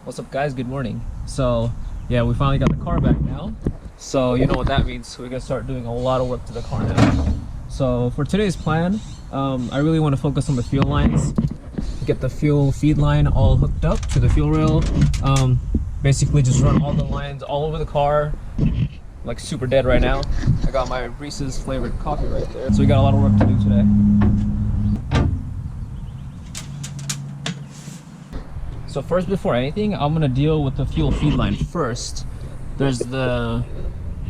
What's up, guys? Good morning. So yeah, we finally got the car back now, so you know what that means. We're gonna start doing a lot of work to the car now. So for today's plan, I really want to focus on the fuel lines, get the fuel feed line all hooked up to the fuel rail, basically just run all the lines all over the car, like super dead right now. I got my Reese's flavored coffee right there, so we got a lot of work to do today. So first, before anything, I'm gonna deal with the fuel feed line first. There's the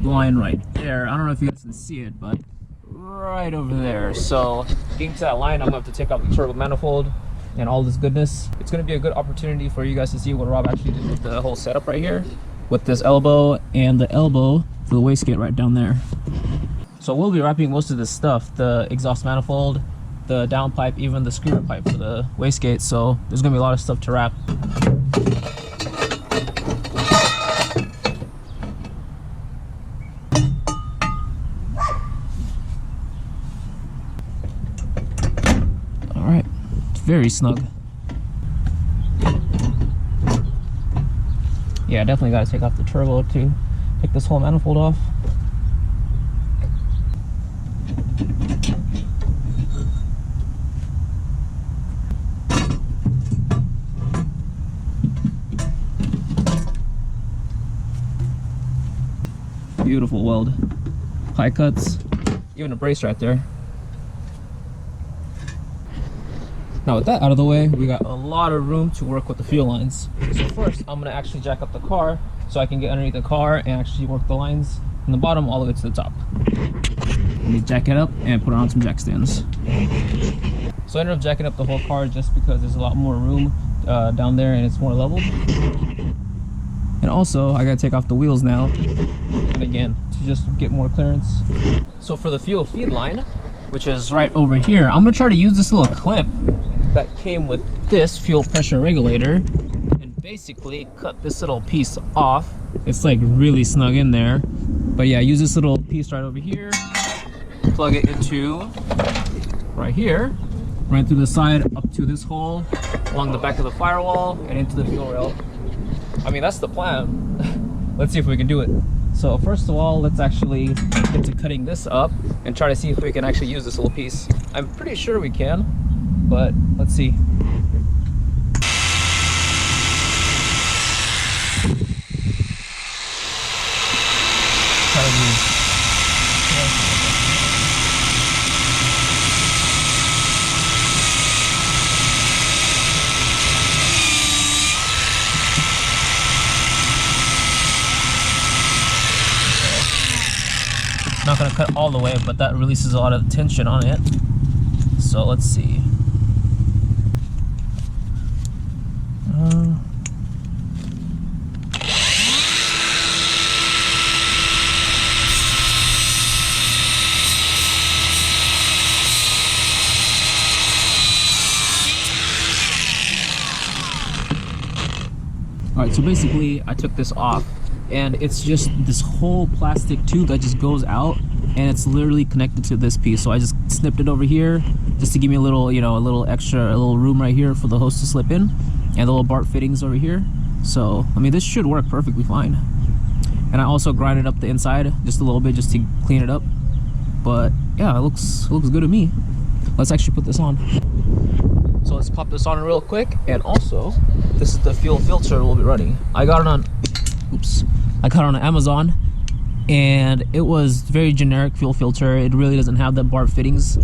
line right there. I don't know if you guys can see it, but right over there. So getting to that line, I'm gonna have to take out the turbo manifold and all this goodness. It's gonna be a good opportunity for you guys to see what Rob actually did with the whole setup right here, with this elbow and the elbow for the wastegate right down there. So we'll be wrapping most of this stuff, the exhaust manifold, the downpipe, even the screamer pipe for the wastegate. So there's gonna be a lot of stuff to wrap. All right, it's very snug. Yeah, definitely got to take off the turbo to take this whole manifold off. Beautiful weld, high cuts, even a brace right there. Now with that out of the way, we got a lot of room to work with the fuel lines. So first, I'm gonna actually jack up the car so I can get underneath the car and actually work the lines from the bottom all the way to the top. Let me jack it up and put it on some jack stands. So I ended up jacking up the whole car just because there's a lot more room down there and it's more leveled. And also, I gotta take off the wheels now, and again, to just get more clearance. So for the fuel feed line, which is right over here, I'm gonna try to use this little clip that came with this fuel pressure regulator and basically cut this little piece off. It's like really snug in there. But yeah, use this little piece right over here, plug it into right here, right through the side up to this hole, along the back of the firewall, and into the fuel rail. I mean, that's the plan. Let's see if we can do it. So first of all, let's actually get to cutting this up and try to see if we can actually use this little piece. I'm pretty sure we can, but let's see. Try to use. Not gonna cut all the way, but that releases a lot of tension on it. So let's see. All right, so basically I took this off, and it's just this whole plastic tube that just goes out, and it's literally connected to this piece. So I just snipped it over here just to give me a little, you know, a little extra, a little room right here for the hose to slip in, and the little Bart fittings over here. So I mean, this should work perfectly fine. And I also grinded up the inside just a little bit just to clean it up. But yeah, it looks good to me. Let's actually put this on. So let's pop this on real quick. And also, this is the fuel filter we'll be running. I got it on Amazon, and it was very generic fuel filter. It really doesn't have the bar fittings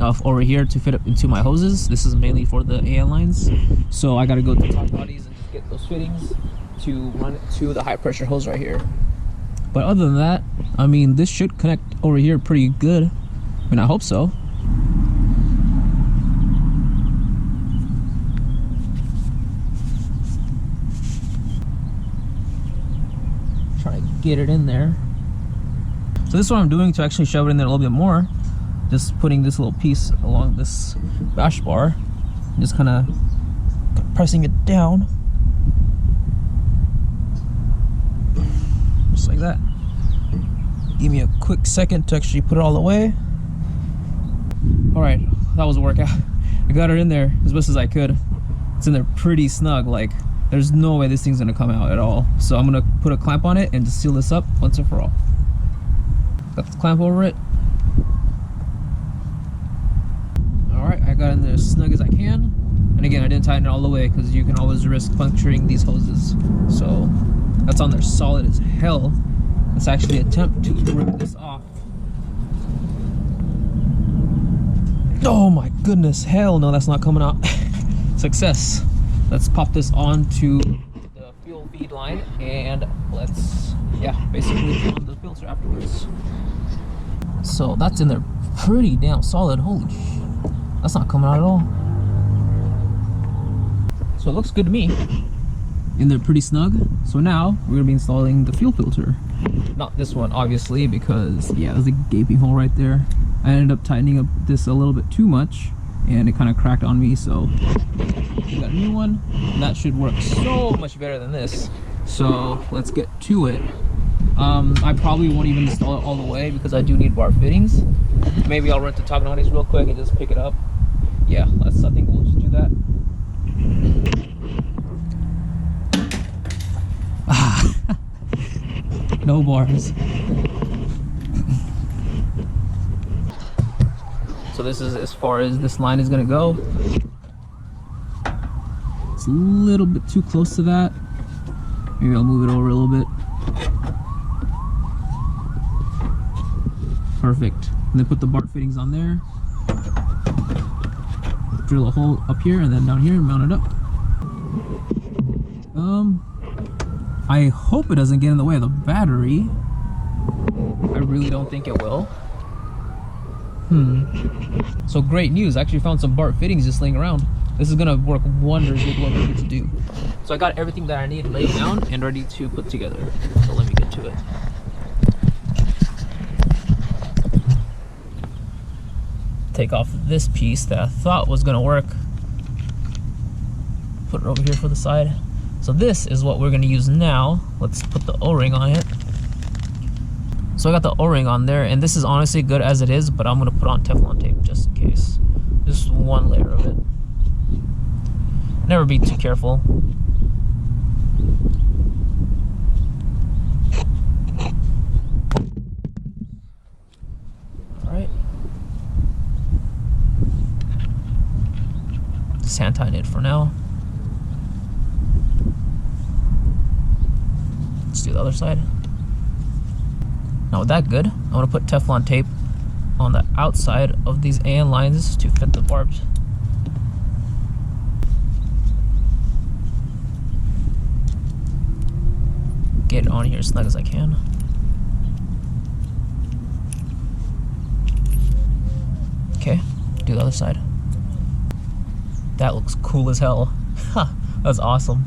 over here to fit up into my hoses. This is mainly for the AN lines, so I got to go to Top Bodies and just get those fittings to run it to the high pressure hose right here. But other than that, I mean, this should connect over here pretty good. I mean, I hope so. Try to get it in there. So this is what I'm doing to actually shove it in there a little bit more. Just putting this little piece along this bash bar, just kind of pressing it down, just like that. Give me a quick second to actually put it all the way. All right, that was a workout. I got it in there as best as I could. It's in there pretty snug. Like, there's no way this thing's gonna come out at all. So I'm gonna put a clamp on it and just seal this up once and for all. Got the clamp over it. Alright, I got in there as snug as I can. And again, I didn't tighten it all the way because you can always risk puncturing these hoses. So that's on there solid as hell. Let's actually attempt to rip this off. Oh my goodness, hell no, that's not coming out. Success. Let's pop this onto the fuel feed line and let's, basically put on the filter afterwards. So that's in there pretty damn solid. Holy sh! That's not coming out at all. So it looks good to me. In there pretty snug. So now we're gonna be installing the fuel filter. Not this one, obviously, because there's a gaping hole right there. I ended up tightening up this a little bit too much and it kind of cracked on me, so we got a new one and that should work so much better than this. So let's get to it. I probably won't even install it all the way because I do need bar fittings. Maybe I'll run to Takanani's real quick and just pick it up. I think we'll just do that. No bars. So this is as far as this line is gonna go. It's a little bit too close to that. Maybe I'll move it over a little bit. Perfect. And then put the bar fittings on there. Drill a hole up here and then down here and mount it up. I hope it doesn't get in the way of the battery. I really don't think it will. So great news, I actually found some Bart fittings just laying around. This is gonna work wonders with what we need to do. So I got everything that I need laid down and ready to put together. So let me get to it. Take off this piece that I thought was gonna work. Put it over here for the side. So this is what we're gonna use now. Let's put the O-ring on it. So I got the O-ring on there, and this is honestly good as it is, but I'm gonna put on Teflon tape just in case. Just one layer of it. Never be too careful. Alright. Just hand tighten it for now. Let's do the other side. Now with that good, I'm gonna put Teflon tape on the outside of these AN lines to fit the barbs. Get it on here as snug as I can. Okay, do the other side. That looks cool as hell. That's awesome.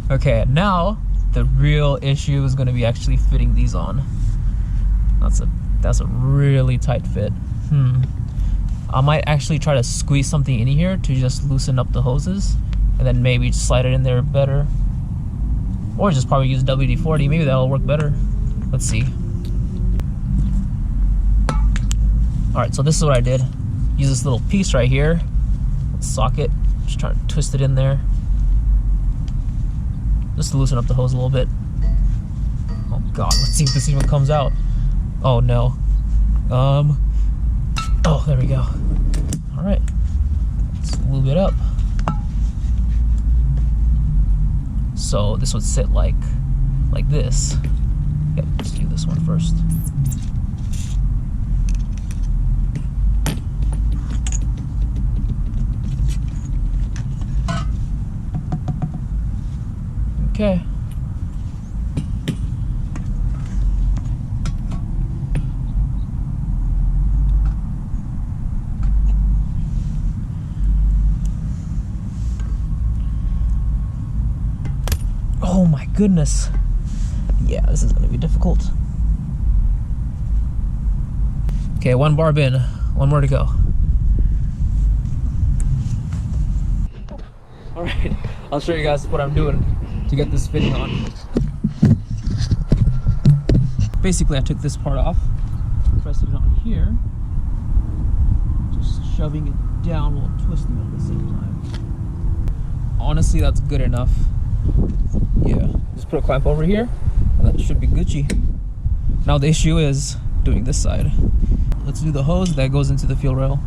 Okay, now the real issue is going to be actually fitting these on. That's a really tight fit. I might actually try to squeeze something in here to just loosen up the hoses, and then maybe just slide it in there better. Or just probably use WD-40, maybe that'll work better. Let's see. Alright, so this is what I did. Use this little piece right here, socket, just try to twist it in there. Just to loosen up the hose a little bit. Oh god, let's see if this even comes out. Oh no. Oh, there we go. Alright, let's lube it up. So this would sit like this. Yep, let's do this one first. Okay. Oh my goodness. Yeah, this is gonna be difficult. Okay, one barb in, one more to go. All right, I'll show you guys what I'm doing to get this fitting on. Basically, I took this part off, pressed it on here, just shoving it down while twisting it at the same time. Honestly, that's good enough. Yeah, just put a clamp over here, and that should be Gucci. Now the issue is doing this side. Let's do the hose that goes into the fuel rail.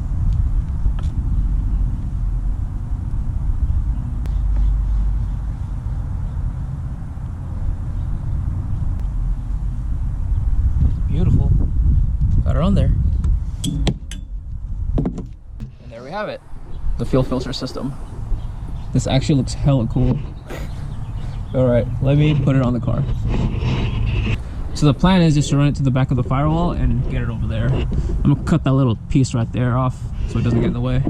Beautiful. Got it on there. And there we have it. The fuel filter system. This actually looks hella cool. Alright, let me put it on the car. So the plan is just to run it to the back of the firewall and get it over there. I'm gonna cut that little piece right there off so it doesn't get in the way.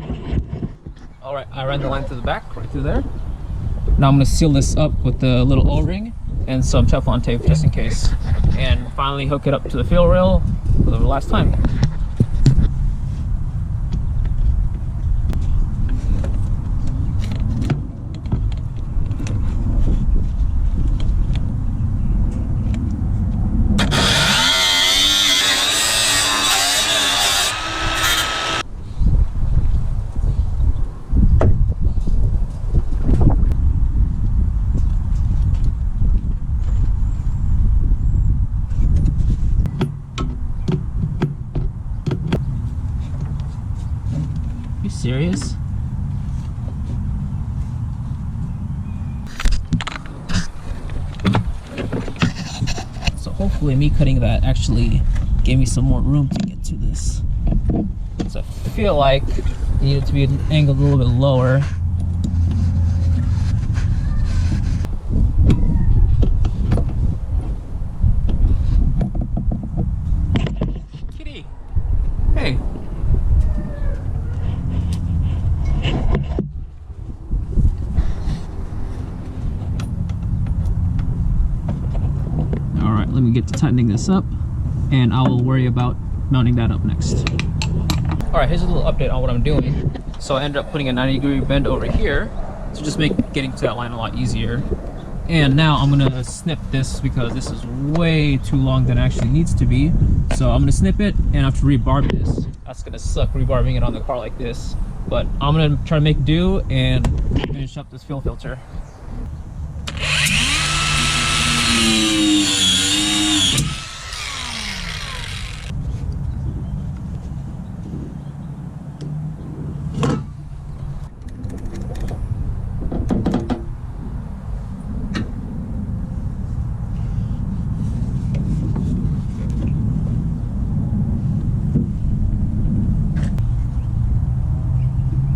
Alright, I ran the line to the back, right through there. Now I'm gonna seal this up with the little O-ring and some Teflon tape just in case. And finally hook it up to the fuel rail for the last time. Serious? So hopefully me cutting that actually gave me some more room to get to this. So I feel like it needed to be angled a little bit lower. Kitty! Hey! Let me get to tightening this up, and I will worry about mounting that up next. All right, here's a little update on what I'm doing. So I ended up putting a 90-degree bend over here to just make getting to that line a lot easier. And now I'm gonna snip this because this is way too long than it actually needs to be. So I'm gonna snip it and I have to rebarb this. That's gonna suck rebarbing it on the car like this. But I'm gonna try to make do and finish up this fuel filter.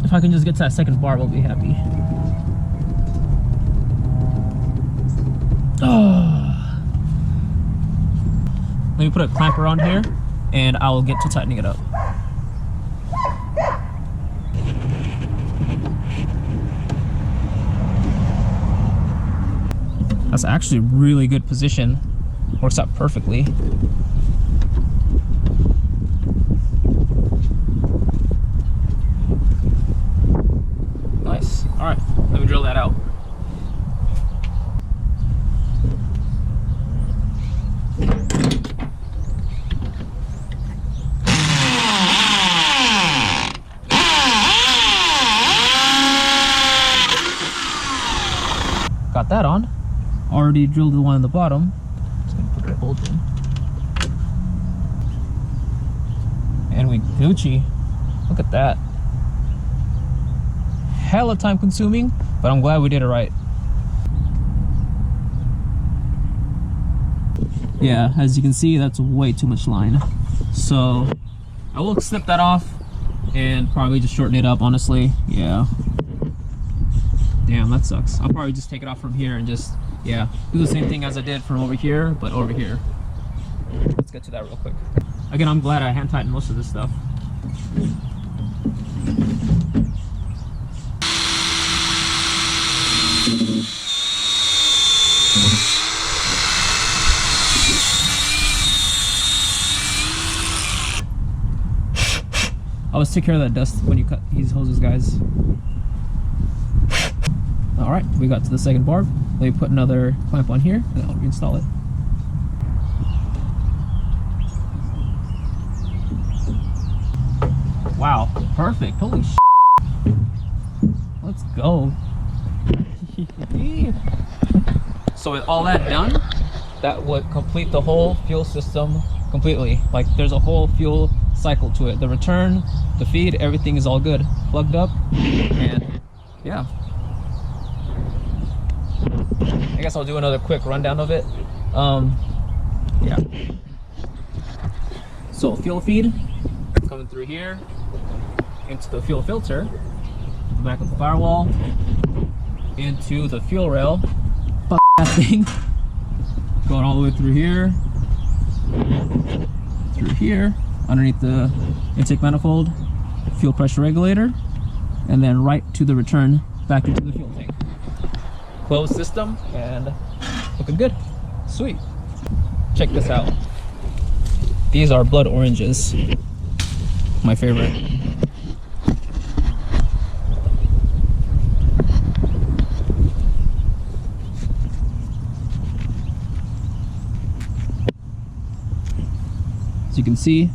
If I can just get to that second bar, we'll be happy. Oh. Let me put a clamper on here and I will get to tightening it up. That's actually a really good position. Works out perfectly. Nice. All right, let me drill that out. Got that on. Already drilled the one in the bottom. Just gonna put a bolt in. And we Gucci. Look at that. Hella time consuming, but I'm glad we did it right. Yeah, as you can see, that's way too much line. So I will snip that off and probably just shorten it up, honestly. Yeah. Damn, that sucks. I'll probably just take it off from here and just, yeah, do the same thing as I did from over here, but over here. Let's get to that real quick. Again, I'm glad I hand tightened most of this stuff. Always take care of that dust when you cut these hoses, guys. All right, we got to the second barb. Let me put another clamp on here and I'll reinstall it. Wow, perfect. Holy shit. Let's go. So with all that done, that would complete the whole fuel system completely. Like there's a whole fuel cycle to it. The return, the feed, everything is all good, plugged up, and yeah. I guess I'll do another quick rundown of it. Yeah. So fuel feed coming through here into the fuel filter, the back of the firewall, into the fuel rail. Fuck that thing. Going all the way through here, underneath the intake manifold, fuel pressure regulator, and then right to the return back into the fuel tank. Closed system and looking good. Sweet. Check this out. These are blood oranges. My favorite. As you can see,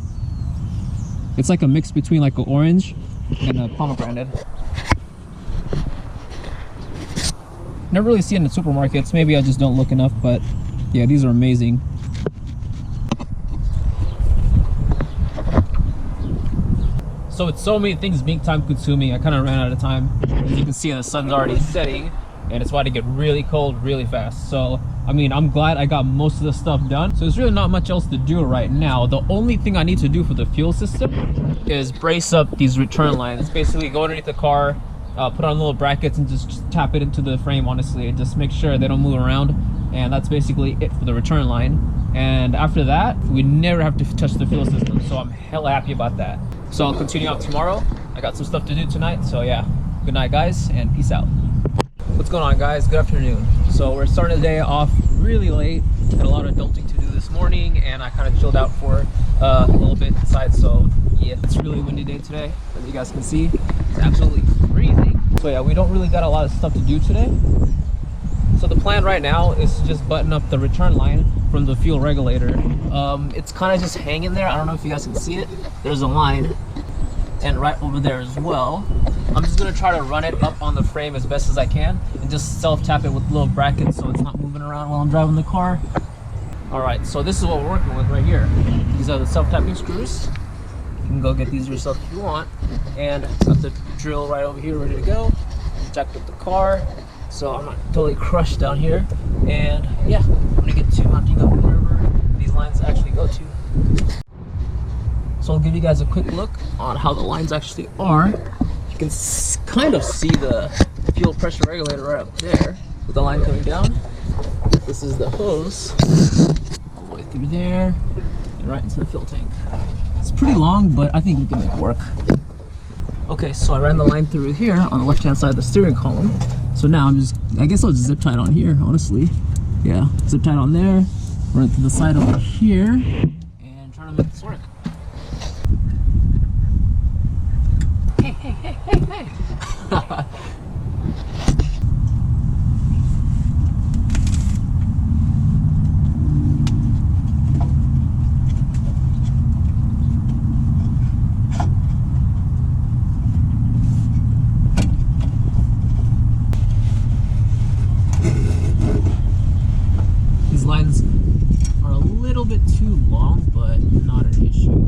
it's like a mix between like an orange and a pomegranate. Never really see it in the supermarkets. Maybe I just don't look enough, but yeah, these are amazing. So with so many things being time consuming, I kind of ran out of time. As you can see, the sun's already setting and it's about to get really cold really fast. So I mean, I'm glad I got most of the stuff done. So there's really not much else to do right now. The only thing I need to do for the fuel system is brace up these return lines. Basically go underneath the car, put on little brackets and just tap it into the frame, honestly, and just make sure they don't move around. And that's basically it for the return line. And after that, we never have to touch the fuel system. So I'm hella happy about that. So I'll continue out tomorrow. I got some stuff to do tonight. So yeah, good night guys and peace out. What's going on guys? Good afternoon. So we're starting the day off really late. Had a lot of adulting to do this morning and I kind of chilled out for a little bit inside. So yeah, it's a really windy day today. As you guys can see, it's absolutely freezing. So yeah, we don't really got a lot of stuff to do today. So the plan right now is to just button up the return line from the fuel regulator. It's kind of just hanging there. I don't know if you guys can see it. There's a line and right over there as well. I'm just gonna try to run it up on the frame as best as I can and just self-tap it with little brackets so it's not moving around while I'm driving the car. All right, so this is what we're working with right here. These are the self-tapping screws. You can go get these yourself if you want. And got the drill right over here ready to go. Jacked up the car, so I'm not totally crushed down here. And yeah, I'm gonna get to mounting up wherever these lines actually go to. So I'll give you guys a quick look on how the lines actually are. You can kind of see the fuel pressure regulator right up there with the line coming down. This is the hose all the way through there and right into the fuel tank. It's pretty long, but I think we can make it work. Okay, so I ran the line through here on the left hand side of the steering column. So now I guess I'll just zip tie it on here, honestly. Yeah, zip tie it on there, run it to the side over here, and try to make this work. Hey. These lines are a little bit too long, but not an issue.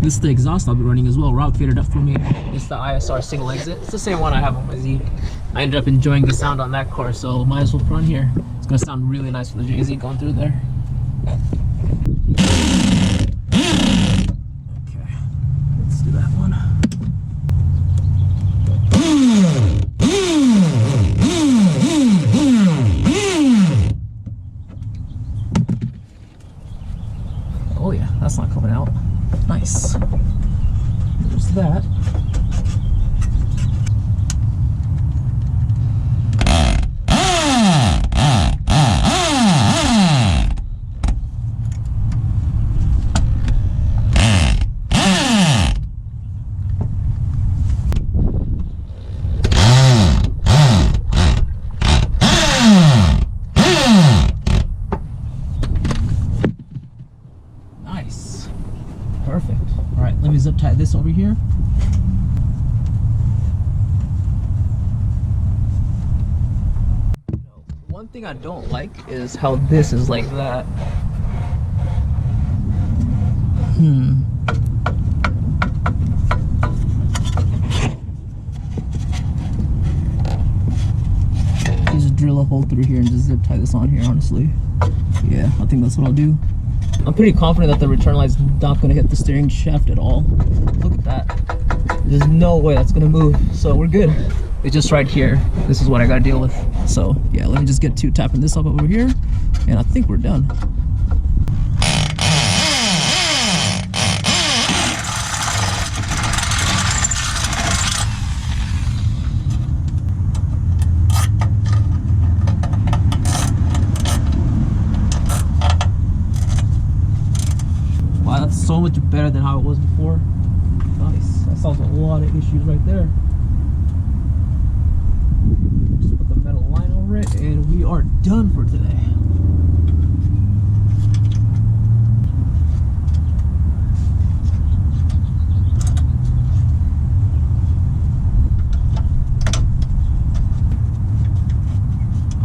This is the exhaust I'll be running as well. Rob fitted up for me. It's the ISR single exit. It's the same one I have on my Z. I ended up enjoying the sound on that car, so might as well put on here. It's gonna sound really nice with the JZ going through there. Okay, let's do that one. Oh yeah, that's not coming out. Nice. There's that. zip tie this over here. One thing I don't like is how this is like that. Just drill a hole through here and just zip tie this on here, honestly. Yeah, I think that's what I'll do. I'm pretty confident that the return light's not going to hit the steering shaft at all. Look at that. There's no way that's going to move, so we're good. It's just right here. This is what I got to deal with. So yeah, let me just get to tapping this up over here, and I think we're done. Wow, that's so much better than how it was before. Nice. That solves a lot of issues right there. Just put the metal line over it, and we are done for today.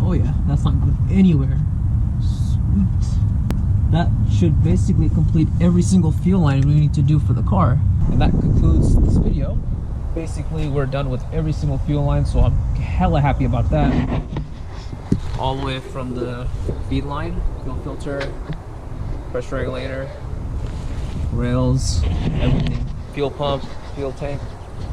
Oh yeah, that's not going anywhere. Sweet. That should basically complete every single fuel line we need to do for the car. And that concludes this video. Basically, we're done with every single fuel line, so I'm hella happy about that. All the way from the feed line, fuel filter, pressure regulator, rails, everything. Fuel pump, fuel tank,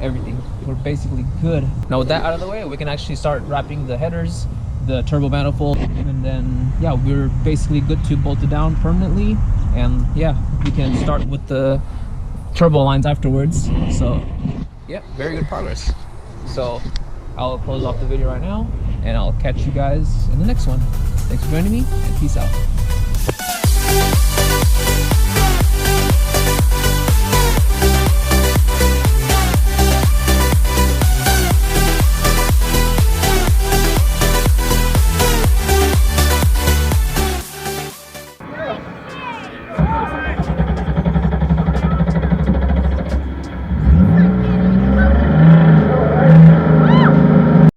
everything. We're basically good. Now with that out of the way, we can actually start wrapping the headers, the turbo manifold, and then yeah, we're basically good to bolt it down permanently. And yeah, we can start with the turbo lines afterwards. So yeah, very good progress. So I'll close off the video right now, and I'll catch you guys in the next one. Thanks for joining me, and peace out.